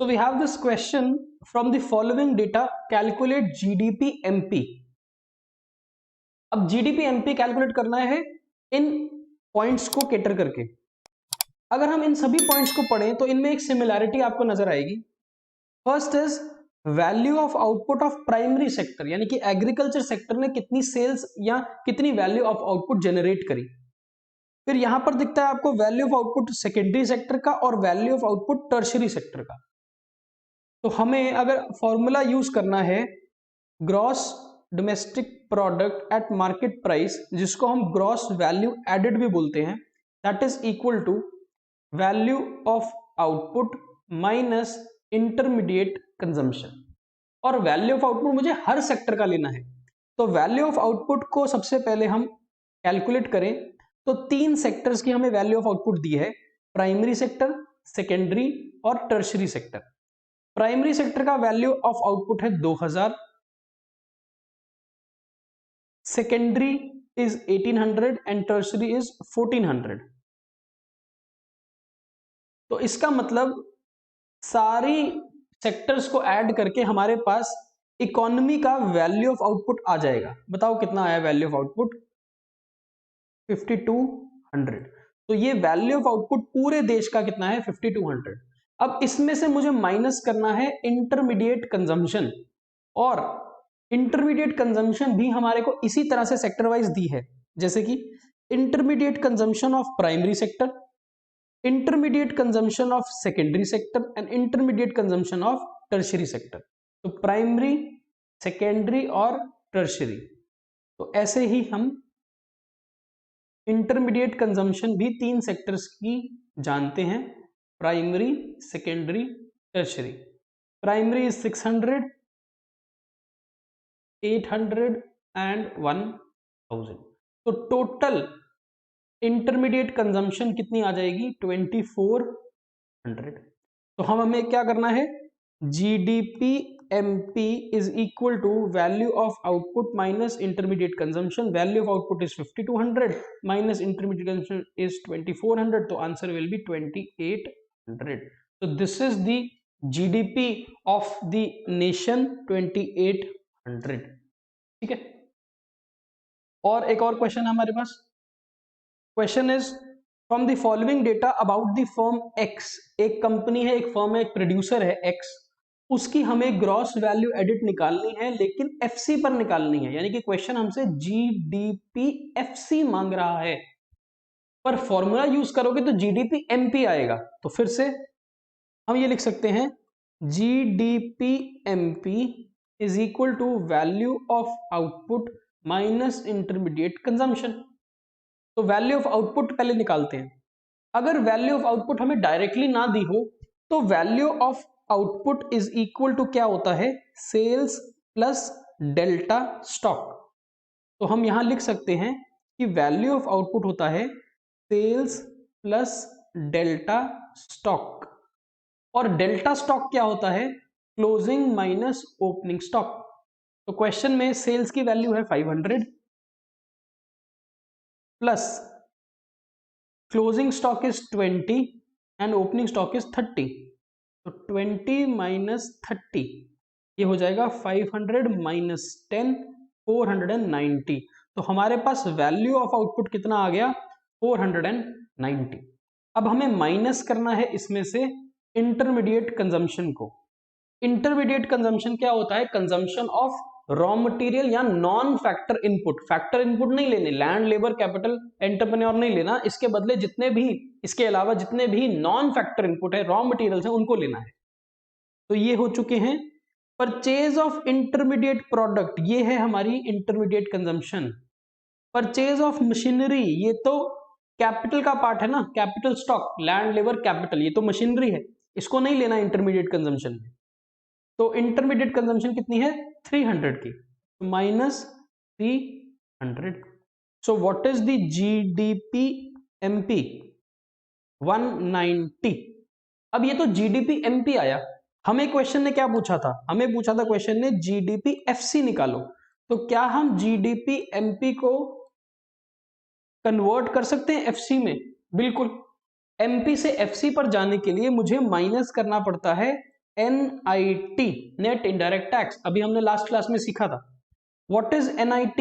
So we have this question: from the following data calculate GDP MP. अब GDP MP calculate करना है इन points को cater करके। अगर हम इन सभी पॉइंट्स को पढ़ें तो इनमें एक सिमिलैरिटी आपको नजर आएगी। First is value of output of primary sector, यानी कि एग्रीकल्चर सेक्टर ने कितनी सेल्स या कितनी वैल्यू ऑफ आउटपुट जनरेट करी। फिर यहां पर दिखता है आपको value of output secondary sector का और value of output tertiary sector का। तो हमें अगर फॉर्मूला यूज करना है gross domestic product at market price, जिसको हम ग्रॉस वैल्यू एडेड भी बोलते हैं, that is equal to value of output minus intermediate consumption. और वैल्यू ऑफ आउटपुट मुझे हर सेक्टर का लेना है। तो वैल्यू ऑफ आउटपुट को सबसे पहले हम कैलकुलेट करें तो तीन सेक्टर्स की हमें वैल्यू ऑफ आउटपुट दी है, प्राइमरी सेक्टर, सेकेंडरी और टर्शरी सेक्टर। प्राइमरी सेक्टर का वैल्यू ऑफ आउटपुट है 2000, secondary is 1800 and tertiary is 1400। तो इसका मतलब सारी सेक्टर्स को ऐड करके हमारे पास इकोनॉमी का वैल्यू ऑफ आउटपुट आ जाएगा। बताओ कितना आया वैल्यू ऑफ आउटपुट? 5200। तो ये वैल्यू ऑफ आउटपुट पूरे देश का कितना है? 5200। अब इसमें से मुझे माइनस करना है इंटरमीडिएट कंजम्पशन, और इंटरमीडिएट कंजम्पशन भी हमारे को इसी तरह से सेक्टर वाइज दी है, जैसे कि intermediate consumption of primary sector, intermediate consumption of secondary sector and intermediate consumption of tertiary sector. तो प्राइमरी, सेकेंडरी और टर्शरी। तो ऐसे ही हम इंटरमीडिएट कंजम्पशन भी तीन सेक्टर्स की जानते हैं, primary, secondary, tertiary. Primary is 600, 800 and 1000। तो टोटल इंटरमीडिएट कंजम्पशन कितनी आ जाएगी? 2400। तो हमें क्या करना है? GDP MP is equal to value of output minus intermediate consumption. Value of output is 5200 minus intermediate consumption is 2400. तो answer will be 2800. So this is the GDP of the nation 2800. ठीक है। और एक और क्वेश्चन है हमारे पास। Question is from the following data about the firm X। एक कंपनी है, एक फर्म है, एक प्रोड्यूसर है X, उसकी हमें ग्रॉस वैल्यू एडिट निकालनी है, लेकिन FC पर निकालनी है। यानी कि क्वेश्चन हमसे GDP FC मांग रहा है, पर फॉर्मूला यूज करोगे तो GDP MP आएगा। तो फिर से हम ये लिख सकते हैं GDP MP is equal to value of output minus intermediate consumption. तो वैल्यू ऑफ आउटपुट पहले निकालते हैं। अगर वैल्यू ऑफ आउटपुट हमें डायरेक्टली ना दी हो तो value of output is equal to क्या होता है? Sales plus delta stock. तो हम यहां लिख सकते हैं कि वैल्यू ऑफ आउटपुट होता है सेल्स प्लस डेल्टा स्टॉक, और डेल्टा स्टॉक क्या होता है? Closing minus opening stock. तो क्वेश्चन में सेल्स की वैल्यू है 500 plus closing stock is 20 and opening stock is 30। तो 20 माइनस 30 ये हो जाएगा 500 माइनस 10, 490। तो हमारे पास वैल्यू ऑफ आउटपुट कितना आ गया? 490। अब हमें माइनस करना है इसमें से इंटरमीडिएट कंजम्पशन को। इंटरमीडिएट कंजम्पशन क्या होता है? कंजम्पशन ऑफ रॉ मटेरियल या non factor input. Factor input नहीं लेने, लैंड, लेबर, कैपिटल, एंटरप्रेन्योर नहीं लेना, इसके बदले जितने भी, इसके अलावा जितने भी नॉन फैक्टर इनपुट है, रॉ मटेरियल्स हैं, उनको लेना है। तो ये हो चुके हैं परचेज ऑफ इंटरमीडिएट प्रोडक्ट, ये है हमारी intermediate consumption. Purchase of machinery, ये तो कैपिटल का पार्ट है ना, capital stock, land, labour, capital, ये तो मशीनरी है, इसको नहीं लेना इंटरमीडिएट कंजम्पशन में। तो इंटरमीडिएट कंजम्पशन कितनी है? 300 की, minus 300। So what is the GDP MP? 190। अब ये तो GDP MP आया, हमें क्वेश्चन ने क्या पूछा था? हमें पूछा था क्वेश्चन ने GDP FC निकालो। तो क्या हम GDP MP को कन्वर्ट कर सकते हैं FC में? बिल्कुल। MP से FC पर जाने के लिए मुझे माइनस करना पड़ता है NIT, नेट इनडायरेक्ट टैक्स, अभी हमने लास्ट क्लास में सीखा था। What is NIT?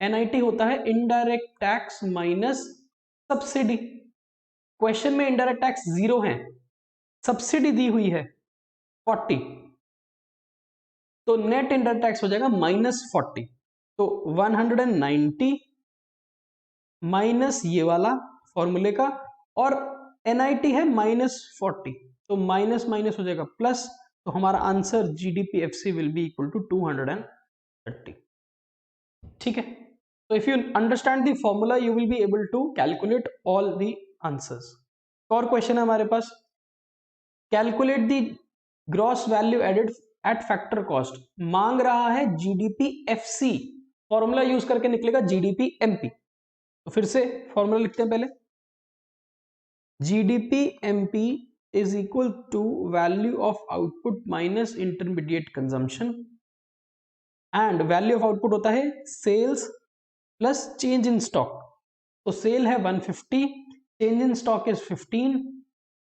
NIT होता है indirect tax minus subsidy. Question में इनडायरेक्ट टैक्स 0 है, सब्सिडी दी हुई है 40, तो नेट इनडायरेक्ट टैक्स हो जाएगा -40। तो 190 माइनस ये वाला फॉर्मूले का, और NIT है -40, तो माइनस माइनस हो जाएगा प्लस, तो हमारा answer GDP-FC will be equal to 230। ठीक है, तो if you understand the formula you will be able to calculate all the answers. और क्वेश्चन है हमारे पास, calculate the gross value added at factor cost. मांग रहा है GDP-FC, फॉर्मूला यूज करके निकलेगा GDP-MP। तो फिर से फॉर्मूला लिखते हैं पहले, GDP-MP is equal to value of output minus intermediate consumption, and value of output होता है sales plus change in stock. तो सेल है 150, change in stock is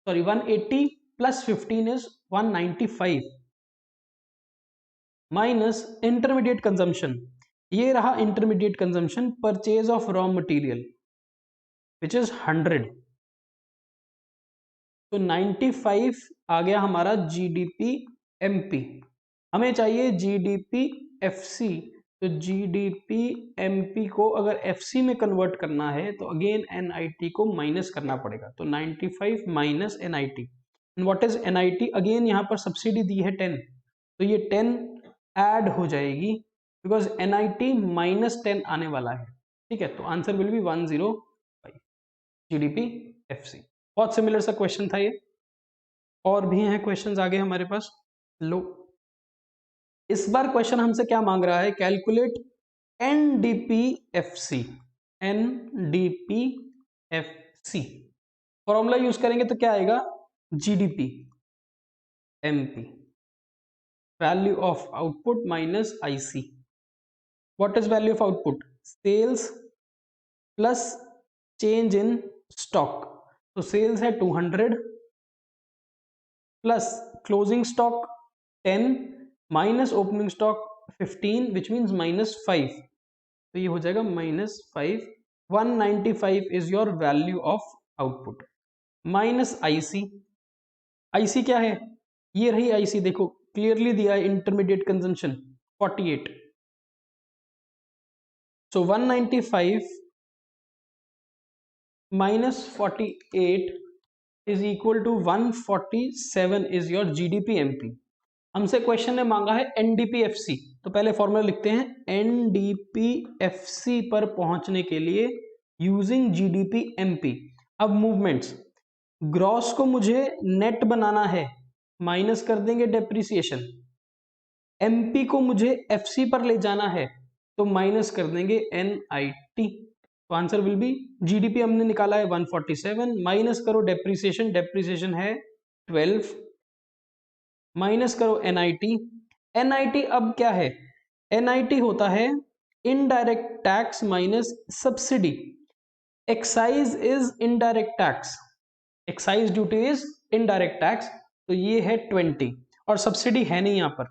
180 plus 15 is 195 minus intermediate consumption. ये रहा intermediate consumption, purchase of raw material which is 100, तो 95 आ गया हमारा GDP-MP। हमें चाहिए GDP-FC, तो GDP-MP को अगर FC में कन्वर्ट करना है तो अगेन NIT को माइनस करना पड़ेगा, तो 95 minus NIT, and what is NIT? Again यहाँ पर सब्सिडी दी है 10, तो ये 10 ऐड हो जाएगी बिकॉज NIT -10 आने वाला है। ठीक है, तो आंसर विल बी 105 GDP-FC। बहुत सिमिलर सा क्वेश्चन था ये, और भी हैं क्वेश्चंस आगे हमारे पास। लो, इस बार क्वेश्चन हमसे क्या मांग रहा है, calculate NDP-FC। NDP-FC formula use करेंगे तो क्या आएगा, GDP-MP, value of output minus IC। What is value of output? Sales plus change in stock. तो सेल्स है 200 plus closing stock 10 minus opening stock 15 which means -5, तो ये हो जाएगा -5। 195 is your value of output minus IC। IC क्या है? ये रही IC, देखो क्लियरली दिया है, intermediate consumption 48, so 195 minus 48 is equal to 147 is your GDP-MP। हमसे क्वेश्चन ने मांगा है NDP-FC, तो पहले फॉर्मूला लिखते हैं, NDP-FC पर पहुंचने के लिए यूजिंग GDP-MP। अब मूवमेंट्स, ग्रॉस को मुझे नेट बनाना है, माइनस कर देंगे डेप्रिसिएशन। MP को मुझे FC पर ले जाना है, तो माइनस कर देंगे NIT। तो आंसर विल बी, GDP हमने निकाला है 147, माइनस करो डेप्रिसिएशन, डेप्रिसिएशन है 12, माइनस करो NIT। NIT अब क्या है? NIT होता है indirect tax minus subsidy. Excise is indirect tax, excise duty is indirect tax, तो ये है 20, और सब्सिडी है नहीं यहां पर,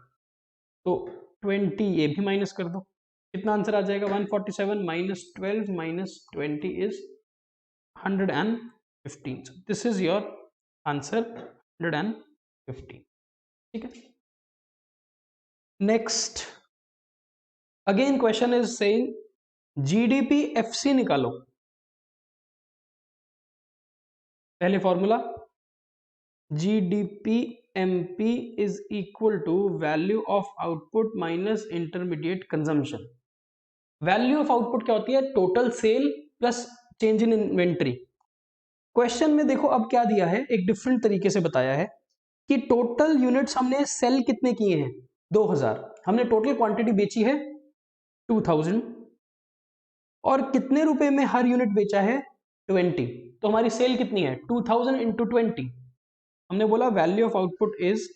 तो 20 ये भी माइनस कर दो, कितना आंसर आ जाएगा, 147 minus 12 minus 20 is 115। This is your answer 115। ठीक है, next again question is saying GDP-FC निकालो। पहले formula, GDP-MP is equal to value of output minus intermediate consumption. Value of output क्या होती है? Total sale plus change in inventory. Question में देखो अब क्या दिया है, एक डिफरेंट तरीके से बताया है कि टोटल यूनिट्स हमने सेल कितने किए हैं, 2000, हमने टोटल क्वांटिटी बेची है 2000, और कितने रुपए में हर यूनिट बेचा है 20, तो हमारी सेल कितनी है 2000 इंटू 20। हमने बोला value of output is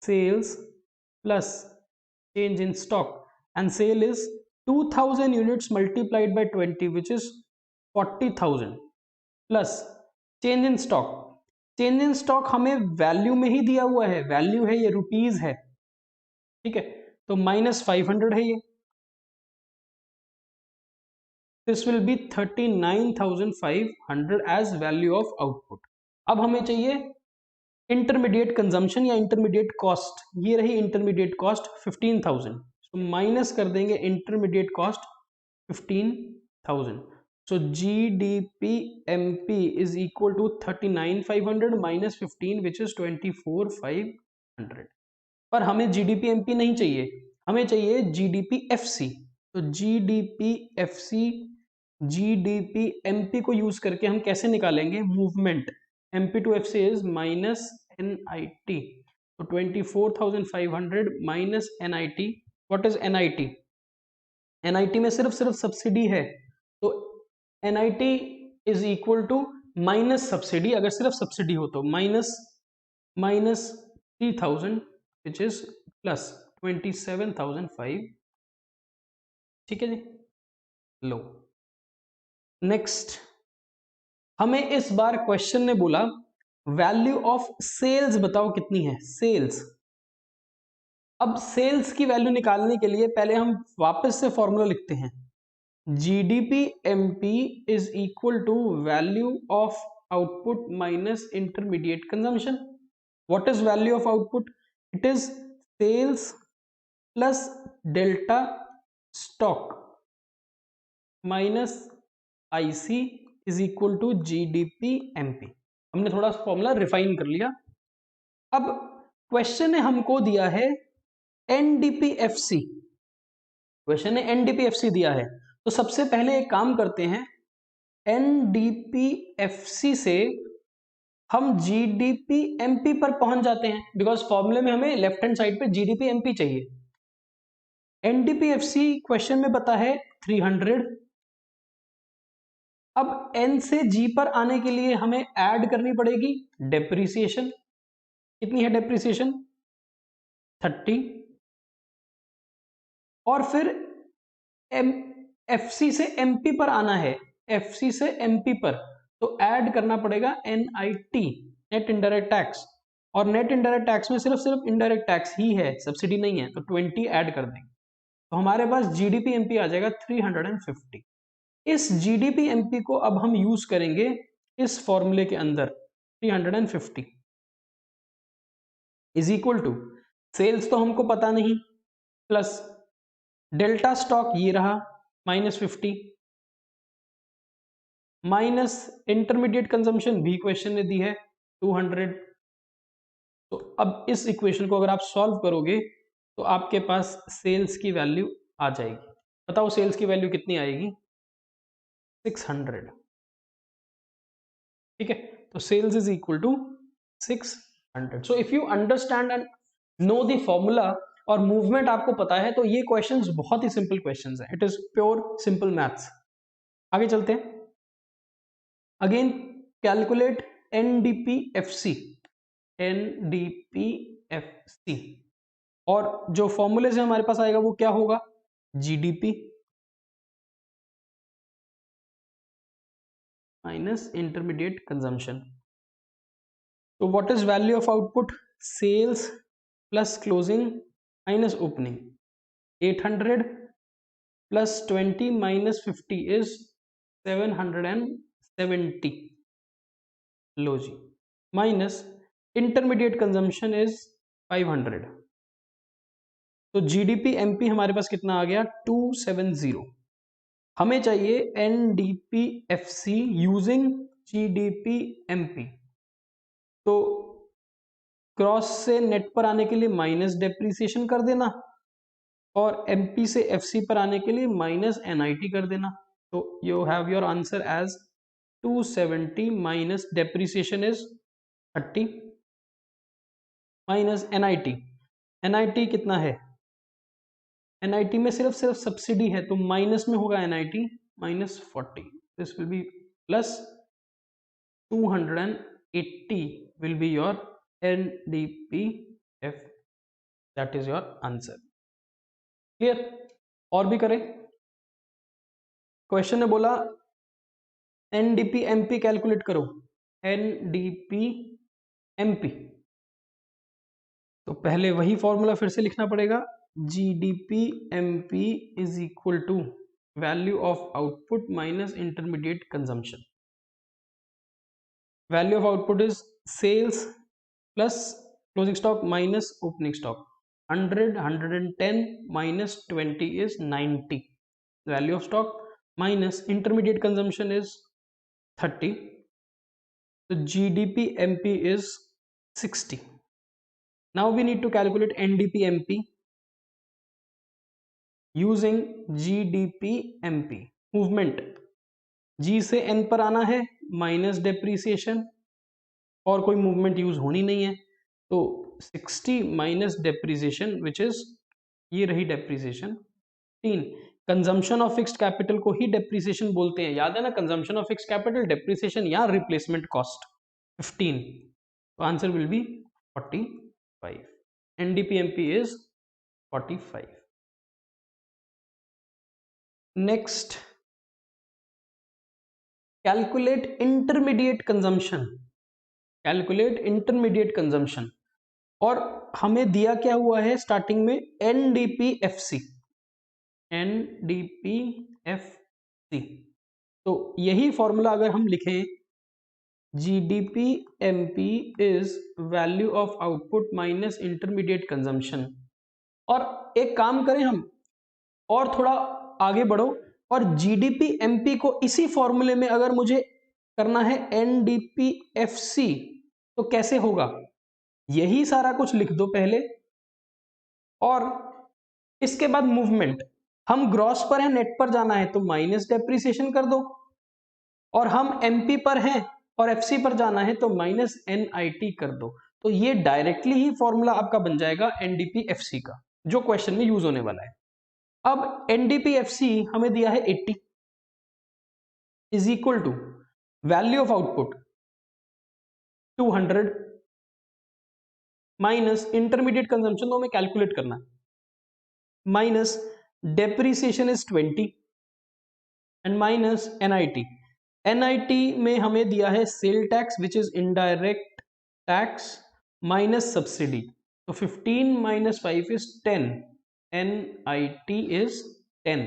sales plus change in stock, and sale is 2000 units multiplied by 20 which is 40,000 plus change in stock, change in stock हमें वैल्यू में ही दिया हुआ है, वैल्यू है ये रुपीज है, ठीक है, तो -500 है ये, this will be 39,500 as value of output. अब हमें चाहिए इंटरमीडिएट कंजम्पशन या इंटरमीडिएट कॉस्ट, ये रही इंटरमीडिएट कॉस्ट 15,000, तो माइनस कर देंगे intermediate cost 15,000, so GDP-MP is equal to 39,500 minus 15 which is 24,500। पर हमें GDP-MP नहीं चाहिए, हमें चाहिए GDP-FC, तो GDP-MP को यूज करके हम कैसे निकालेंगे movement, MP to FC is minus NIT, तो 24,500 minus NIT, what is NIT? NIT में सिर्फ सब्सिडी है, तो NIT is equal to minus subsidy, अगर सिर्फ सब्सिडी हो तो माइनस 3,000 विच इज प्लस 27,500, ठीक है जी। लो नेक्स्ट, हमें इस बार क्वेश्चन ने बोला वैल्यू ऑफ सेल्स बताओ कितनी है, सेल्स। अब सेल्स की वैल्यू निकालने के लिए पहले हम वापस से फॉर्मूला लिखते हैं, GDP-MP is equal to value of output minus intermediate consumption. What is value of output? It is sales plus delta stock minus IC is equal to GDP-MP। हमने थोड़ा फॉर्मूला रिफाइन कर लिया। अब क्वेश्चन ने हमको दिया है NDP-FC, क्वेश्चन ने NDP-FC दिया है, तो सबसे पहले एक काम करते हैं, NDP-FC से हम GDP-MP पर पहुंच जाते हैं, बिकॉज फॉर्मूले में हमें लेफ्ट हैंड साइड पे GDP-MP चाहिए। NDP-FC क्वेश्चन में पता है 300, अब N से G पर आने के लिए हमें ऐड करनी पड़ेगी डेप्रिसिएशन, कितनी है डेप्रिसिएशन 30, और फिर FC से MP पर आना है, FC से MP पर तो ऐड करना पड़ेगा NIT, नेट इनडायरेक्ट टैक्स, और नेट इनडायरेक्ट टैक्स में सिर्फ इनडायरेक्ट टैक्स ही है, सब्सिडी नहीं है, तो 20 ऐड कर देंगे, तो हमारे पास GDP-MP आ जाएगा 350। इस GDP-MP को अब हम यूज करेंगे इस फॉर्मूले के अंदर, 350 इज इक्वल टू सेल्स तो हमको पता नहीं, प्लस डेल्टा स्टॉक ये रहा -50, माइनस इंटरमीडिएट कंजम्पशन भी क्वेश्चन ने दी है 200। तो अब इस इक्वेशन को अगर आप सॉल्व करोगे तो आपके पास सेल्स की वैल्यू आ जाएगी, बताओ सेल्स की वैल्यू कितनी आएगी 600, ठीक है, तो sales is equal to 600। So if you understand and know the formula और मूवमेंट आपको पता है तो ये क्वेश्चंस बहुत ही सिंपल क्वेश्चंस हैं, it is pure simple maths. आगे चलते हैं, अगेन कैलकुलेट NDP-FC, और जो फॉर्मूले से हमारे पास आएगा वो क्या होगा, GDP माइनस इंटरमीडिएट कंजम्पशन, तो what is value of output, sales plus closing minus opening, 800 plus 20 minus 50 is 770, लो जी, माइनस इंटरमीडिएट कंजम्पशन इज 500, तो GDP-MP हमारे पास कितना आ गया 270। हमें चाहिए NDP-FC यूजिंग GDP-MP, तो क्रॉस से नेट पर आने के लिए माइनस डेप्रिसिएशन कर देना, और MP से FC पर आने के लिए माइनस NIT कर देना, तो you have your answer as 270 minus depreciation is 30 minus NIT कितना है, NIT में सिर्फ सब्सिडी है तो माइनस में होगा NIT -40, this will B plus 280 will be your NDP-F, that is your answer. Clear, और भी करें, क्वेश्चन ने बोला NDP-MP कैलकुलेट करो, NDP MP। तो पहले वही फॉर्मूला फिर से लिखना पड़ेगा, GDP MP is equal to value of output minus intermediate consumption. Value of output is sales plus closing stock minus opening stock. 100 110 minus 20 is 90, value of stock minus intermediate consumption is 30, so GDP MP is 60. Now we need to calculate NDP MP using GDP MP। Movement G से N पर आना है minus depreciation, और कोई movement use होनी नहीं है, तो 60 माइनस डेप्रीसिएशन विच इज ये रही depreciation 3। Consumption of fixed capital को ही डेप्रीसिएशन बोलते हैं, याद है ना, consumption of fixed capital, depreciation या रिप्लेसमेंट कॉस्ट 15, तो answer will be 45। NDPMP is 45। Next, calculate intermediate consumption. Calculate intermediate consumption, और हमें दिया क्या हुआ है स्टार्टिंग में, NDPFC। NDPFC, तो यही फॉर्मूला अगर हम लिखें, GDPMP is value of output minus intermediate consumption, और एक काम करें हम, और थोड़ा आगे बढ़ो, और GDPMP को इसी फॉर्मूले में अगर मुझे करना है NDPFC, तो कैसे होगा, यही सारा कुछ लिख दो पहले, और इसके बाद मूवमेंट, हम ग्रॉस पर है, नेट पर जाना है तो माइनस डेप्रीसिएशन कर दो, और हम MP पर हैं और FC पर जाना है तो माइनस NIT कर दो। तो ये डायरेक्टली ही फॉर्मूला आपका बन जाएगा NDPFC का, जो क्वेश्चन में यूज होने वाला है। अब NDPFC हमें दिया है 80 is equal to value of output 200 minus intermediate consumption, तो हमें कैलकुलेट करना है, minus depreciation is 20 and minus NIT में हमें दिया है sale tax which is indirect tax minus subsidy, तो 15 माइनस 5 इज 10, NIT इज 10।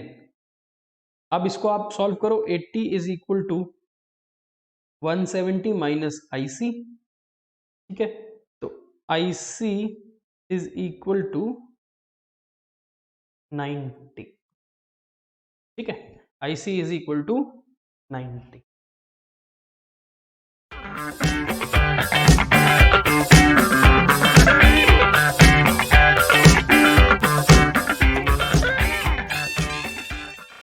अब इसको आप सॉल्व करो, 80 is equal to 170 minus IC, ठीक है, तो IC इज इक्वल टू 90, ठीक है, IC इज इक्वल टू 90।